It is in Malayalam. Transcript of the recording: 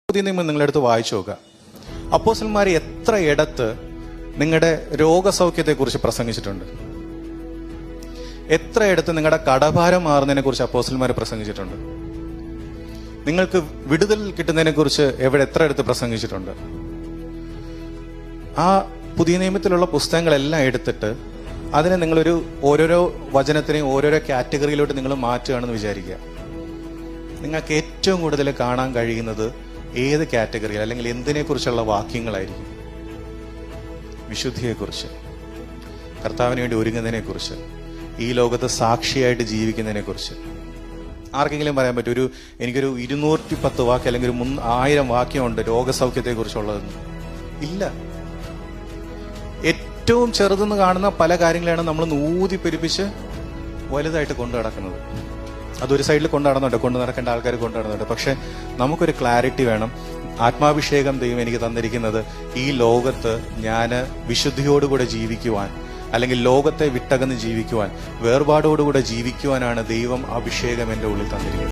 പുതിയ നിയമം നിങ്ങളെടുത്ത് വായിച്ചു നോക്കുക. അപ്പോസ്തലന്മാർ എത്ര ഇടത്ത് നിങ്ങളുടെ രോഗസൗഖ്യത്തെക്കുറിച്ച് പ്രസംഗിച്ചിട്ടുണ്ട്? എത്ര ഇടത്ത് നിങ്ങളുടെ കടഭാരം മാറുന്നതിനെ കുറിച്ച് അപ്പോസ്തലന്മാർ പ്രസംഗിച്ചിട്ടുണ്ട്? നിങ്ങൾക്ക് വിടുതൽ കിട്ടുന്നതിനെ കുറിച്ച് എത്ര ഇടത്ത് പ്രസംഗിച്ചിട്ടുണ്ട്? ആ പുതിയ നിയമത്തിലുള്ള പുസ്തകങ്ങളെല്ലാം എടുത്തിട്ട് അതിനെ നിങ്ങളൊരു ഓരോരോ വചനത്തിനെയും ഓരോരോ കാറ്റഗറിയിലോട്ട് നിങ്ങൾ മാറ്റുകയാണെന്ന് വിചാരിക്കുക. നിങ്ങൾക്ക് ഏറ്റവും കൂടുതൽ കാണാൻ കഴിയുന്നത് ഏത് കാറ്റഗറിയിൽ അല്ലെങ്കിൽ എന്തിനെക്കുറിച്ചുള്ള വാക്യങ്ങളായിരിക്കും? വിശുദ്ധിയെക്കുറിച്ച്, കർത്താവിന് വേണ്ടി ഒരുങ്ങുന്നതിനെക്കുറിച്ച്, ഈ ലോകത്ത് സാക്ഷിയായിട്ട് ജീവിക്കുന്നതിനെക്കുറിച്ച്. ആർക്കെങ്കിലും പറയാൻ പറ്റും എനിക്കൊരു 210 വാക്യം അല്ലെങ്കിൽ 1000 വാക്യമുണ്ട് രോഗസൗഖ്യത്തെക്കുറിച്ചുള്ളതെന്ന്? ഇല്ല. ഏറ്റവും ചെറുതെന്ന് കാണുന്ന പല കാര്യങ്ങളാണ് നമ്മൾ ഊതി പെരുപ്പിച്ച് വലുതായിട്ട് കൊണ്ടു നടക്കുന്നത്. അതൊരു സൈഡിൽ കൊണ്ടു നടക്കേണ്ട ആൾക്കാർ കൊണ്ടു നടന്നുണ്ട്. പക്ഷെ നമുക്കൊരു ക്ലാരിറ്റി വേണം. ആത്മാഭിഷേകം ദൈവം എനിക്ക് തന്നിരിക്കുന്നത് ഈ ലോകത്ത് ഞാൻ വിശുദ്ധിയോടുകൂടെ ജീവിക്കുവാൻ, അല്ലെങ്കിൽ ലോകത്തെ വിട്ടകന്ന് ജീവിക്കുവാൻ, വേർപാടോടുകൂടെ ജീവിക്കുവാനാണ് ദൈവം അഭിഷേകം എൻ്റെ ഉള്ളിൽ തന്നിരിക്കുന്നത്.